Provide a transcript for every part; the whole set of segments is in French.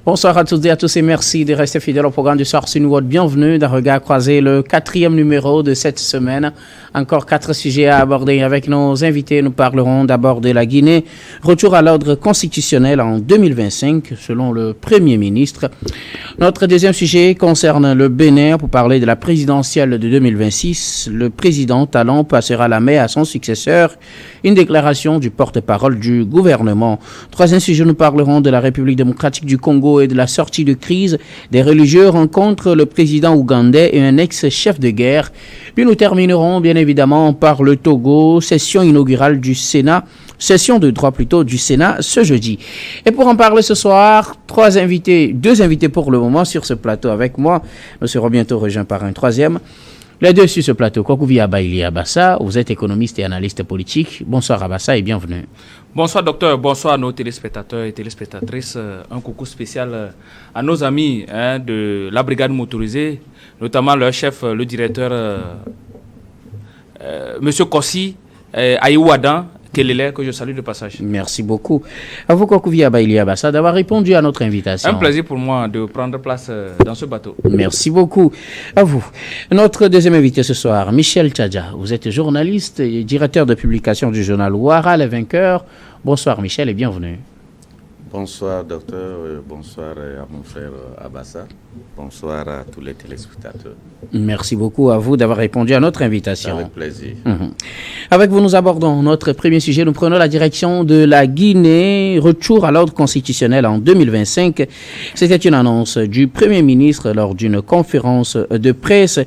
Bonsoir à toutes et à tous et merci de rester fidèles au programme du soir sur Nouveau. Bienvenue dans Regard Croisé, le 4e numéro de cette semaine. Encore 4 sujets à aborder avec nos invités. Nous parlerons d'abord de la Guinée. Retour à l'ordre constitutionnel en 2025, selon le Premier ministre. Notre deuxième sujet concerne le Bénin. Pour parler de la présidentielle de 2026, le président Talon passera la main à son successeur. Une déclaration du porte-parole du gouvernement. Troisième sujet, nous parlerons de la République démocratique du Congo et de la sortie de crise des religieux rencontrent le président ougandais et un ex-chef de guerre. Puis nous terminerons bien évidemment par le Togo, session inaugurale du Sénat, session de droit plutôt du Sénat ce jeudi. Et pour en parler ce soir, deux invités pour le moment sur ce plateau avec moi. Nous serons bientôt rejoints par un troisième. Les deux sur ce plateau, Kokouvi Abaili Abassa, vous êtes économiste et analyste politique. Bonsoir Abassa et bienvenue. Bonsoir docteur, bonsoir à nos téléspectateurs et téléspectatrices. Un coucou spécial à nos amis de la brigade motorisée, notamment leur chef, le directeur Monsieur Kossi, Aïouadan, Kelele, que je salue de passage. Merci beaucoup. À vous, Kokouvi Abaili Abassa, d'avoir répondu à notre invitation. Un plaisir pour moi de prendre place dans ce bateau. Merci beaucoup. À vous. Notre deuxième invité ce soir, Michel Tchadja. Vous êtes journaliste et directeur de publication du journal Ouara, les vainqueurs. Bonsoir Michel et bienvenue. Bonsoir docteur, bonsoir à mon frère Abassa, bonsoir à tous les téléspectateurs. Merci beaucoup à vous d'avoir répondu à notre invitation. Avec plaisir. Avec vous, nous abordons notre premier sujet. Nous prenons la direction de la Guinée. Retour à l'ordre constitutionnel en 2025. C'était une annonce du Premier ministre lors d'une conférence de presse.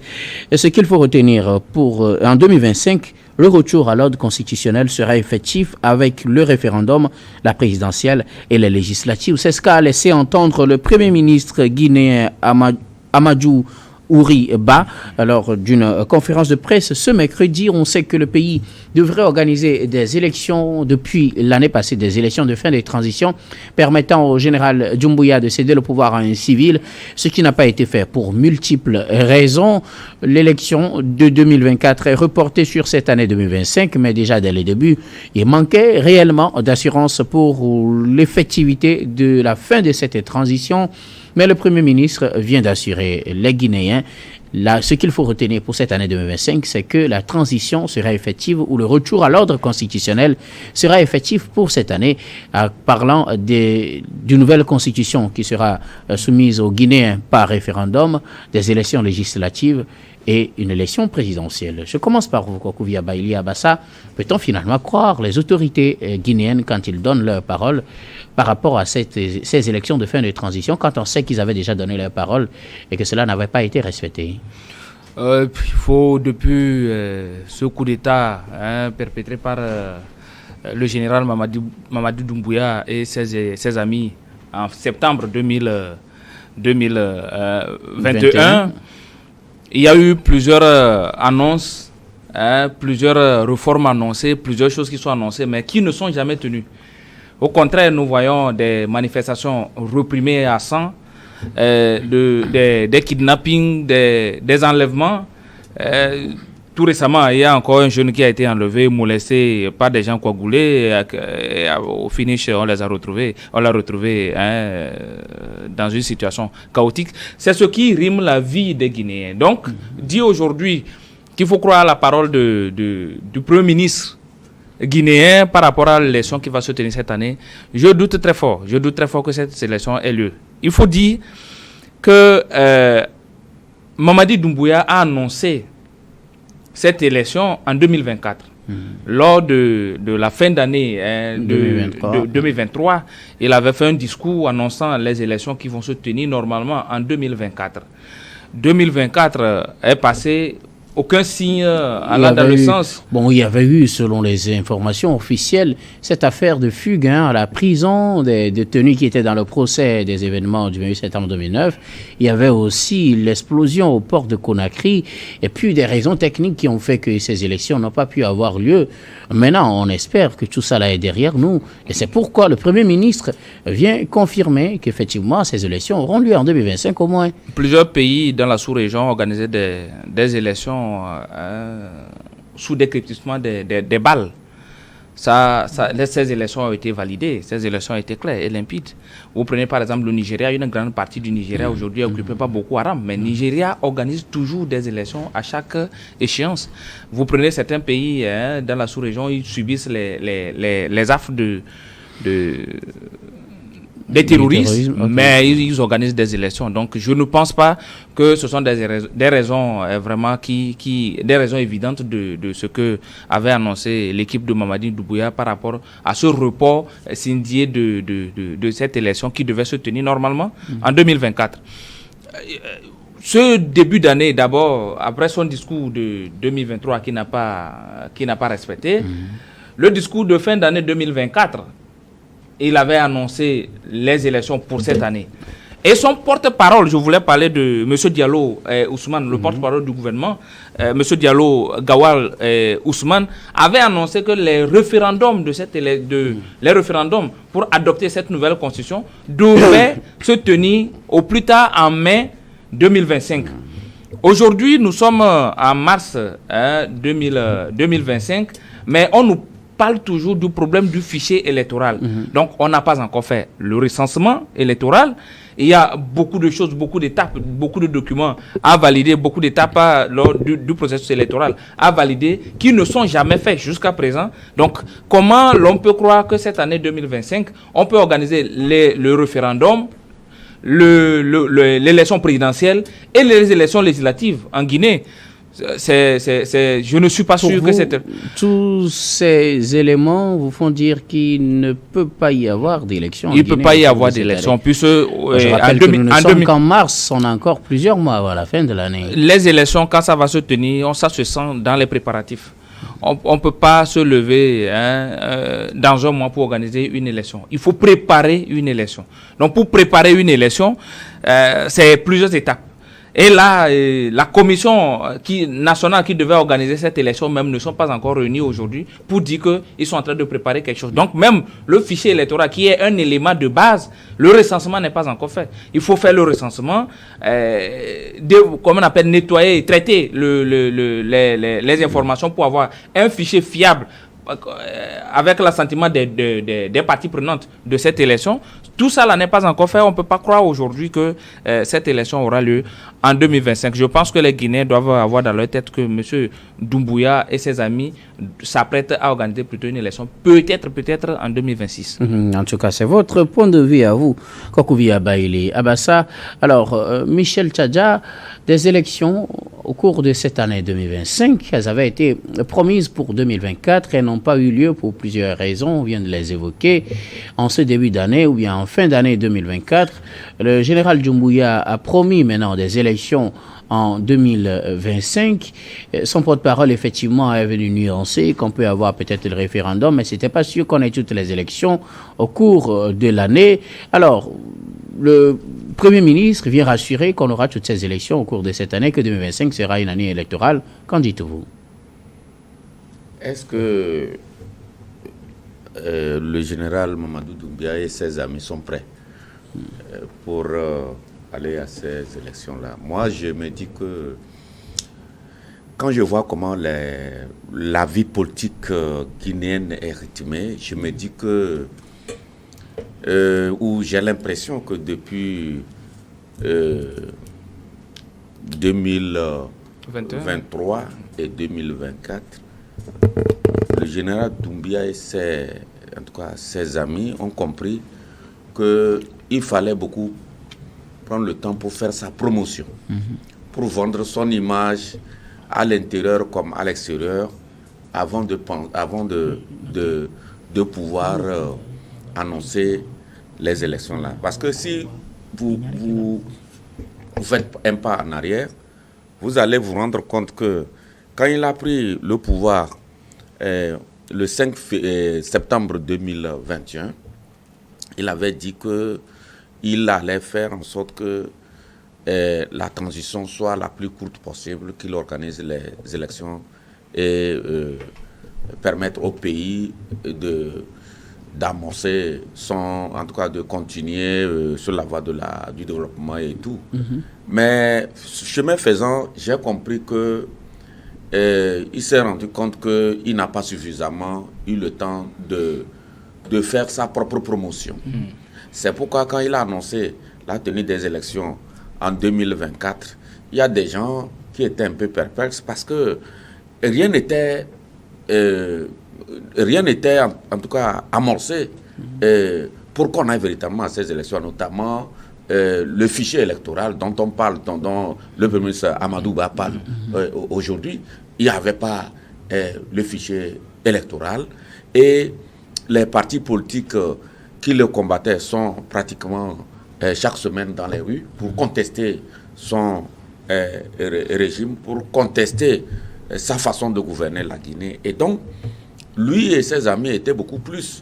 Ce qu'il faut retenir en 2025, le retour à l'ordre constitutionnel sera effectif avec le référendum, la présidentielle et les législatives. C'est ce qu'a laissé entendre le Premier ministre guinéen Amadou Ouri Ba lors d'une conférence de presse ce mercredi. On sait que le pays devrait organiser des élections depuis l'année passée, des élections de fin de transition permettant au général Doumbouya de céder le pouvoir à un civil, ce qui n'a pas été fait pour multiples raisons. L'élection de 2024 est reportée sur cette année 2025, mais déjà dès le début, il manquait réellement d'assurance pour l'effectivité de la fin de cette transition. Mais le Premier ministre vient d'assurer les Guinéens. Ce qu'il faut retenir pour cette année 2025, c'est que la transition sera effective ou le retour à l'ordre constitutionnel sera effectif pour cette année, parlant d'une nouvelle constitution qui sera soumise aux Guinéens par référendum, des élections législatives et une élection présidentielle. Je commence par vous, Kokouvi Abaili Abassa. Peut-on finalement croire les autorités guinéennes quand ils donnent leur parole par rapport à ces élections de fin de transition, quand on sait qu'ils avaient déjà donné leur parole et que cela n'avait pas été respecté? Il faut, depuis ce coup d'État perpétré par le général Mamadou Doumbouya et ses amis en septembre 2021, il y a eu plusieurs annonces, plusieurs réformes annoncées, plusieurs choses qui sont annoncées, mais qui ne sont jamais tenues. Au contraire, nous voyons des manifestations réprimées à sang, des kidnappings, des enlèvements. Tout récemment, il y a encore un jeune qui a été enlevé, molesté par des gens coagulés. Au finish, on l'a retrouvé dans une situation chaotique. C'est ce qui rime la vie des Guinéens. Donc, dire aujourd'hui qu'il faut croire à la parole du Premier ministre guinéen par rapport à l'élection qui va se tenir cette année, je doute très fort que cette élection ait lieu. Il faut dire que Mamadi Doumbouya a annoncé cette élection en 2024. Lors de la fin d'année 2023, il avait fait un discours annonçant les élections qui vont se tenir normalement en 2024. 2024 est passé, aucun signe allant dans le sens. Bon, il y avait eu, selon les informations officielles, cette affaire de fugue à la prison des détenus qui étaient dans le procès des événements du 28 septembre 2009. Il y avait aussi l'explosion au port de Conakry et puis des raisons techniques qui ont fait que ces élections n'ont pas pu avoir lieu. Maintenant, on espère que tout ça là est derrière nous et c'est pourquoi le Premier ministre vient confirmer qu'effectivement ces élections auront lieu en 2025 au moins. Plusieurs pays dans la sous-région ont organisé des élections sous décryptement des balles. ces élections ont été validées, ces élections ont été claires et limpides. Vous prenez par exemple le Nigeria, une grande partie du Nigeria aujourd'hui est occupée par Boko Haram, mais Nigeria organise toujours des élections à chaque échéance. Vous prenez certains pays dans la sous-région, ils subissent les affres des terroristes, okay. Mais ils organisent des élections. Donc, je ne pense pas que ce sont des raisons vraiment des raisons évidentes de ce que avait annoncé l'équipe de Mamadi Doumbouya par rapport à ce report signé de cette élection qui devait se tenir normalement en 2024. Ce début d'année, d'abord, après son discours de 2023 qui n'a pas respecté, le discours de fin d'année 2024, il avait annoncé les élections pour cette année. Et son porte-parole, je voulais parler de M. Diallo Ousmane, le porte-parole du gouvernement, M. Diallo Gawal Ousmane, avait annoncé que les référendums les référendums pour adopter cette nouvelle constitution devaient se tenir au plus tard en mai 2025. Aujourd'hui, nous sommes en mars 2025, mais on nous parle toujours du problème du fichier électoral. Donc, on n'a pas encore fait le recensement électoral. Il y a beaucoup de choses, beaucoup d'étapes, beaucoup de documents à valider, beaucoup d'étapes lors du processus électoral à valider qui ne sont jamais faits jusqu'à présent. Donc, comment l'on peut croire que cette année 2025, on peut organiser le référendum, l'élection présidentielle et les élections législatives en Guinée? Je ne suis pas sûr que c'est... Tous ces éléments vous font dire qu'il ne peut pas y avoir d'élection. Il ne peut pas y avoir d'élection. Je rappelle que nous ne sommes qu'en mars, on a encore plusieurs mois avant la fin de l'année. Les élections, quand ça va se tenir, ça se sent dans les préparatifs. On ne peut pas se lever dans un mois pour organiser une élection. Il faut préparer une élection. Donc pour préparer une élection, c'est plusieurs étapes. Et là, la commission nationale qui devait organiser cette élection même ne sont pas encore réunis aujourd'hui pour dire qu'ils sont en train de préparer quelque chose. Donc même le fichier électoral qui est un élément de base, le recensement n'est pas encore fait. Il faut faire le recensement, comme on appelle nettoyer, traiter les informations pour avoir un fichier fiable avec l'assentiment des parties prenantes de cette élection. Tout ça là n'est pas encore fait. On ne peut pas croire aujourd'hui que cette élection aura lieu en 2025. Je pense que les Guinéens doivent avoir dans leur tête que M. Doumbouya et ses amis s'apprêtent à organiser plutôt une élection, peut-être en 2026. En tout cas, c'est votre point de vue à vous, Kokouvia Baïli Abassa. Alors, Michel Tchadja, des élections au cours de cette année 2025, elles avaient été promises pour 2024 et n'ont pas eu lieu pour plusieurs raisons. On vient de les évoquer. En ce début d'année ou bien en fin d'année 2024, le général Doumbouya a promis maintenant des élections en 2025. Son porte-parole, effectivement, est venu nuancer qu'on peut avoir peut-être le référendum, mais ce n'était pas sûr qu'on ait toutes les élections au cours de l'année. Alors, le Premier ministre vient rassurer qu'on aura toutes ces élections au cours de cette année, que 2025 sera une année électorale. Qu'en dites-vous? Est-ce que le général Mamadou Doumbouya et ses amis sont prêts pour aller à ces élections-là? Moi, je me dis que quand je vois comment la vie politique guinéenne est rythmée, je me dis que où j'ai l'impression que depuis 2023 et 2024, le général Doumbouya et ses amis ont compris qu'il fallait beaucoup prendre le temps pour faire sa promotion, pour vendre son image à l'intérieur comme à l'extérieur, avant de pouvoir annoncer les élections là. Parce que si vous faites un pas en arrière, vous allez vous rendre compte que quand il a pris le pouvoir le 5 septembre 2021, il avait dit qu'il allait faire en sorte que la transition soit la plus courte possible, qu'il organise les élections et permettre au pays d'amorcer en tout cas de continuer sur la voie du développement et tout. Mais chemin faisant, j'ai compris que il s'est rendu compte qu'il n'a pas suffisamment eu le temps de faire sa propre promotion. C'est pourquoi quand il a annoncé la tenue des élections en 2024, il y a des gens qui étaient un peu perplexes parce que rien n'était en tout cas amorcé pour qu'on aille véritablement à ces élections, notamment le fichier électoral dont on parle, dont le Premier ministre Amadou Ba parle aujourd'hui. Il n'y avait pas le fichier électoral et les partis politiques qui le combattaient sont pratiquement chaque semaine dans les rues pour contester son régime, pour contester sa façon de gouverner la Guinée. Et donc, lui et ses amis étaient beaucoup plus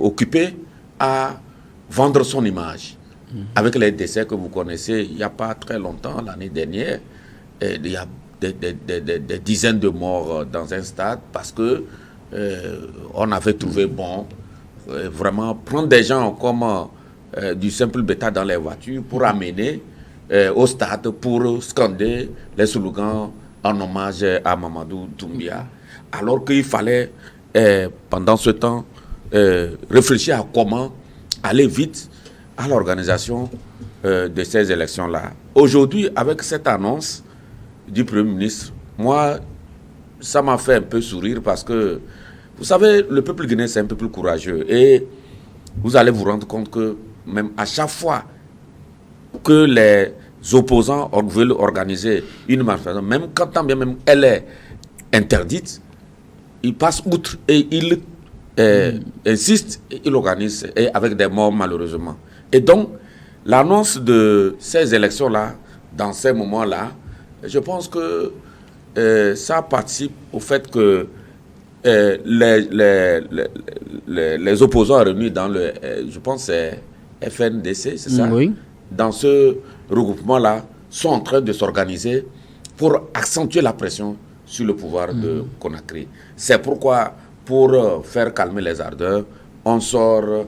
occupés à vendre son image. Avec les décès que vous connaissez, il n'y a pas très longtemps, l'année dernière, il y a des dizaines de morts dans un stade parce que on avait trouvé bon vraiment prendre des gens comme du simple bétail dans les voitures pour amener au stade pour scander les slogans en hommage à Mamadou Doumbia. Alors qu'il fallait, pendant ce temps, réfléchir à comment aller vite à l'organisation de ces élections-là. Aujourd'hui, avec cette annonce du Premier ministre, moi, ça m'a fait un peu sourire parce que, vous savez, le peuple guinéen, c'est un peuple courageux. Et vous allez vous rendre compte que même à chaque fois que les opposants veulent organiser une manifestation, même quand bien même elle est interdite, ils passent outre et ils insistent et ils organisent et avec des morts malheureusement. Et donc, l'annonce de ces élections-là, dans ces moments-là, je pense que ça participe au fait que les opposants réunis dans le, je pense c'est FNDC, c'est ça? Oui. Dans ce regroupement-là, sont en train de s'organiser pour accentuer la pression sur le pouvoir de Conakry. C'est pourquoi, pour faire calmer les ardeurs, on sort...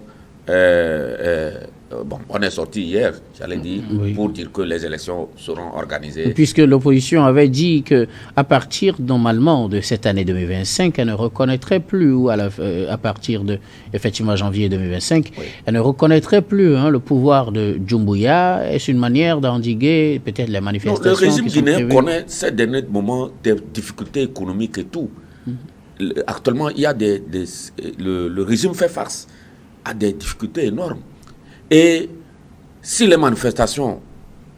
on est sorti hier, j'allais dire, pour dire que les élections seront organisées. Puisque l'opposition avait dit qu'à partir, normalement, de cette année 2025, elle ne reconnaîtrait plus, ou à partir de, effectivement, janvier 2025, elle ne reconnaîtrait plus le pouvoir de Doumbouya. Est-ce une manière d'endiguer peut-être les manifestations? Non, le régime guinéen connaît ces derniers moments des difficultés économiques et tout. Actuellement, il y a le régime fait face à des difficultés énormes. Et si les manifestations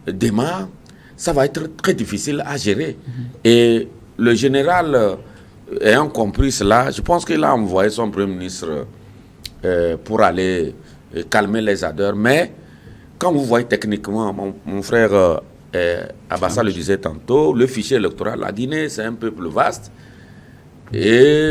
démarrent, ça va être très difficile à gérer. Et le général, ayant compris cela, je pense qu'il a envoyé son Premier ministre pour aller calmer les ardeurs. Mais quand vous voyez techniquement, mon frère Abassa le disait tantôt, le fichier électoral, la Guinée, c'est un peuple vaste. Et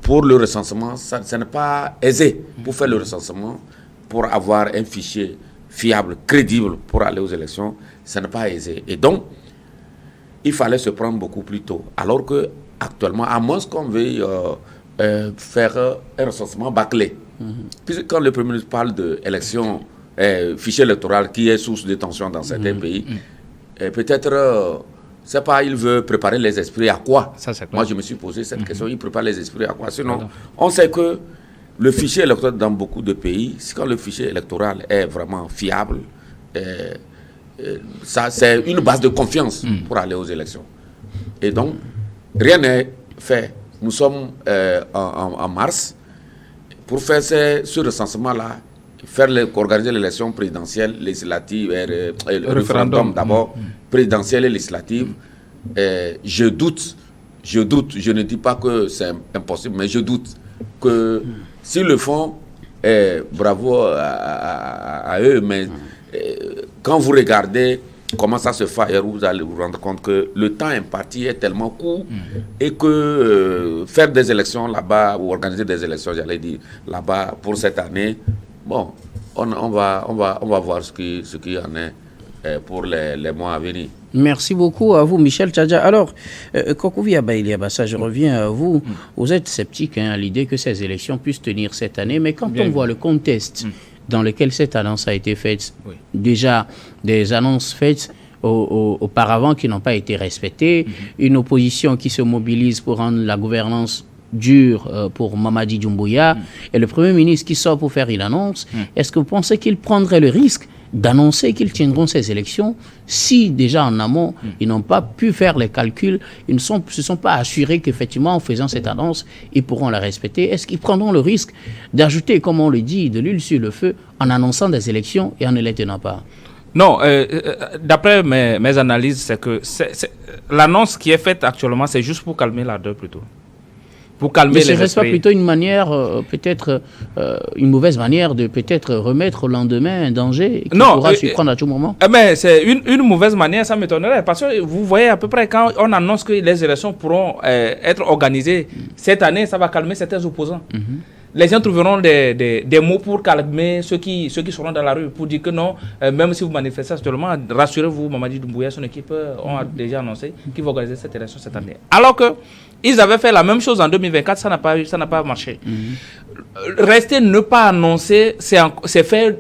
pour le recensement, ça n'est pas aisé pour faire le recensement. Pour avoir un fichier fiable, crédible pour aller aux élections, ce n'est pas aisé. Et donc, il fallait se prendre beaucoup plus tôt. Alors que actuellement, à moins qu'on veuille faire un recensement bâclé. Puisque quand le Premier ministre parle d'élection, fichier électoral qui est source de tension dans certains pays, peut-être, c'est pas, il veut préparer les esprits à quoi? Moi, je me suis posé cette question, il prépare les esprits à quoi? Sinon, on sait que le fichier électoral dans beaucoup de pays, quand le fichier électoral est vraiment fiable, ça c'est une base de confiance pour aller aux élections. Et donc, rien n'est fait. Nous sommes en mars. Pour faire ce recensement-là, organiser l'élection présidentielle, législative, le référendum d'abord, présidentielle et législative, je doute, je ne dis pas que c'est impossible, mais je doute que s'ils le font, bravo à eux, mais quand vous regardez comment ça se fait ailleurs, vous allez vous rendre compte que le temps imparti est tellement court et que faire des élections là-bas, ou organiser des élections, j'allais dire, là-bas pour cette année, bon, on va voir ce qui en est pour les mois à venir. Merci beaucoup à vous, Michel Tchadja. Alors, Kokovi Abaïli Abassa, je reviens à vous. Vous êtes sceptique à l'idée que ces élections puissent tenir cette année, mais quand on voit le contexte dans lequel cette annonce a été faite, déjà des annonces faites auparavant qui n'ont pas été respectées, une opposition qui se mobilise pour rendre la gouvernance dure pour Mamadi Doumbouya, et le Premier ministre qui sort pour faire une annonce. Est-ce que vous pensez qu'il prendrait le risque d'annoncer qu'ils tiendront ces élections si déjà en amont, ils n'ont pas pu faire les calculs, ils ne se sont pas assurés qu'effectivement en faisant cette annonce, ils pourront la respecter? Est-ce qu'ils prendront le risque d'ajouter, comme on le dit, de l'huile sur le feu en annonçant des élections et en ne les tenant pas? Non, d'après mes analyses, c'est que l'annonce qui est faite actuellement, c'est juste pour calmer l'ardeur plutôt. Pour calmer les esprits. Ne serait-ce pas plutôt une manière, peut-être une mauvaise manière de peut-être remettre au lendemain un danger qui pourra surprendre à tout moment? Mais c'est une mauvaise manière, ça m'étonnerait. Parce que vous voyez à peu près quand on annonce que les élections pourront être organisées cette année, ça va calmer certains opposants. Les gens trouveront des mots pour calmer ceux qui seront dans la rue, pour dire que non, même si vous manifestez actuellement, rassurez-vous, Mamadi Doumbouya et son équipe ont déjà annoncé qu'ils vont organiser cette élection cette année. Alors que ils avaient fait la même chose en 2024, ça n'a pas marché. Rester, ne pas annoncer, c'est se faire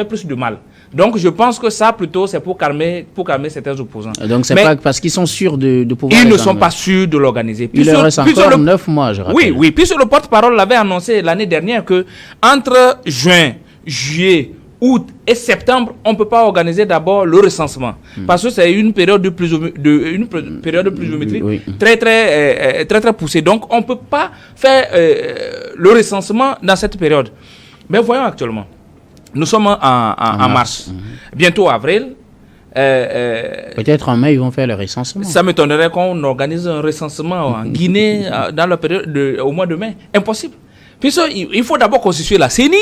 plus de mal. Donc je pense que ça plutôt c'est pour calmer certains opposants. Donc c'est pas parce qu'ils sont sûrs de pouvoir. Ils ne sont pas sûrs de l'organiser. Il leur reste encore 9 mois, je rappelle. Oui. Puis le porte-parole l'avait annoncé l'année dernière que entre juin, juillet, août et septembre, on ne peut pas organiser d'abord le recensement. Parce que c'est une période de pluviométrie très poussée. Donc on ne peut pas faire le recensement dans cette période. Mais voyons actuellement. Nous sommes en mars. Bientôt avril. Peut-être en mai, ils vont faire le recensement. Ça m'étonnerait qu'on organise un recensement en Guinée dans la période au mois de mai. Impossible. Puis il faut d'abord constituer la CENI,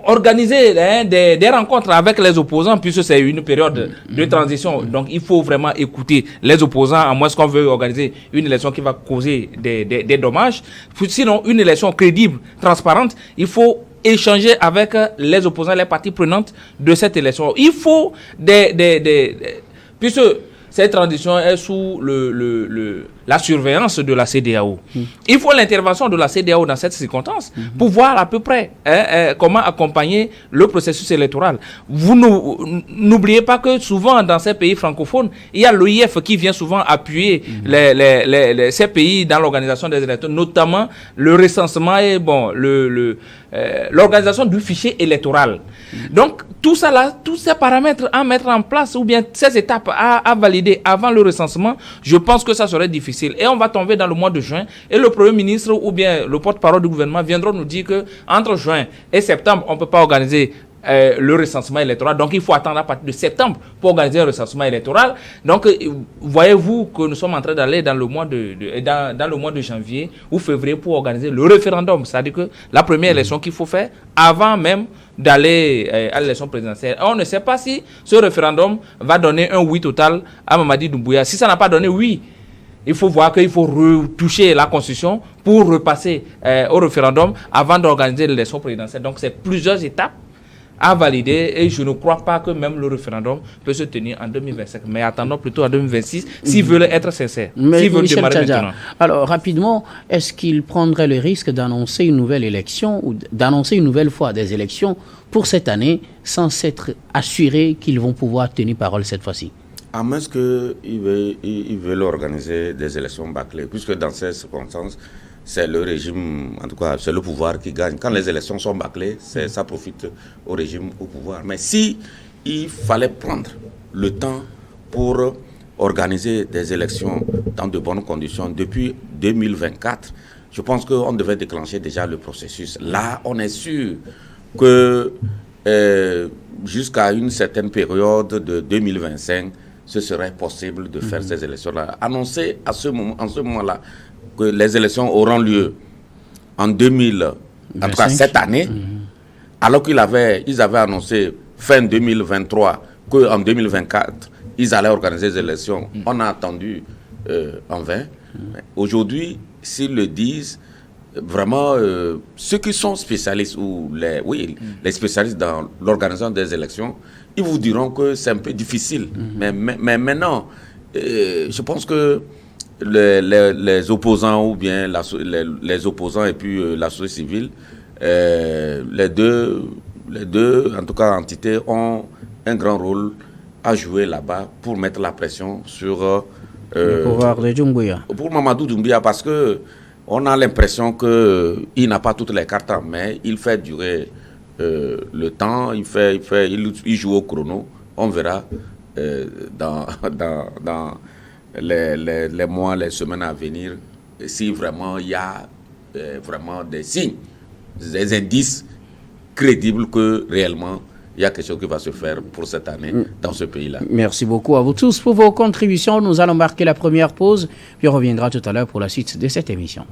organiser des rencontres avec les opposants, puisque c'est une période de transition. Donc il faut vraiment écouter les opposants, à moins qu'on veut organiser une élection qui va causer des dommages. Sinon, une élection crédible, transparente, il faut échanger avec les opposants, les parties prenantes de cette élection. Il faut puisque cette transition est sous la surveillance de la CEDEAO. Il faut l'intervention de la CEDEAO dans cette circonstance pour voir à peu près comment accompagner le processus électoral. Vous n'oubliez pas que souvent dans ces pays francophones, il y a l'OIF qui vient souvent appuyer ces pays dans l'organisation des élections, notamment le recensement et l'organisation du fichier électoral. Donc tout ça là, tous ces paramètres à mettre en place ou bien ces étapes à valider avant le recensement, je pense que ça serait difficile. Et on va tomber dans le mois de juin et le Premier ministre ou bien le porte-parole du gouvernement viendront nous dire que entre juin et septembre, on ne peut pas organiser le recensement électoral. Donc il faut attendre à partir de septembre pour organiser un recensement électoral. Donc voyez-vous que nous sommes en train d'aller dans le mois de janvier ou février pour organiser le référendum. C'est-à-dire que la première élection qu'il faut faire avant même d'aller à l'élection présidentielle. On ne sait pas si ce référendum va donner un oui total à Mamadi Doumbouya. Si ça n'a pas donné oui, il faut voir qu'il faut retoucher la Constitution pour repasser au référendum avant d'organiser l'élection présidentielle. Donc c'est plusieurs étapes à valider et je ne crois pas que même le référendum peut se tenir en 2025. Mais attendons plutôt en 2026 s'ils veulent être sincères. S'ils veulent démarrer maintenant. Alors rapidement, est-ce qu'ils prendraient le risque d'annoncer une nouvelle élection ou d'annoncer une nouvelle fois des élections pour cette année sans s'être assurés qu'ils vont pouvoir tenir parole cette fois-ci? À moins qu'ils veulent organiser des élections bâclées, puisque dans ces circonstances, c'est le régime, en tout cas, c'est le pouvoir qui gagne. Quand les élections sont bâclées, ça profite au régime, au pouvoir. Mais si il fallait prendre le temps pour organiser des élections dans de bonnes conditions depuis 2024, je pense qu'on devait déclencher déjà le processus. Là, on est sûr que jusqu'à une certaine période de 2025, ce serait possible de faire ces élections-là. Annoncer en ce moment-là que les élections auront lieu en 2000, en tout cas cette année, alors ils avaient annoncé fin 2023 qu'en 2024, ils allaient organiser des élections. On a attendu en vain. Aujourd'hui, s'ils le disent, vraiment, ceux qui sont spécialistes, ou les spécialistes dans l'organisation des élections, ils vous diront que c'est un peu difficile. Mais maintenant, je pense que les opposants ou bien les opposants et puis la société civile, les deux en tout cas entités ont un grand rôle à jouer là-bas pour mettre la pression sur le pouvoir de Doumbouya. Pour Mamadou Doumbouya, parce que on a l'impression qu'il n'a pas toutes les cartes en main, il fait durer le temps, il joue au chrono. On verra dans les mois, les semaines à venir, si vraiment il y a vraiment des signes, des indices crédibles que réellement il y a quelque chose qui va se faire pour cette année dans ce pays-là. Merci beaucoup à vous tous pour vos contributions. Nous allons marquer la première pause, puis on reviendra tout à l'heure pour la suite de cette émission.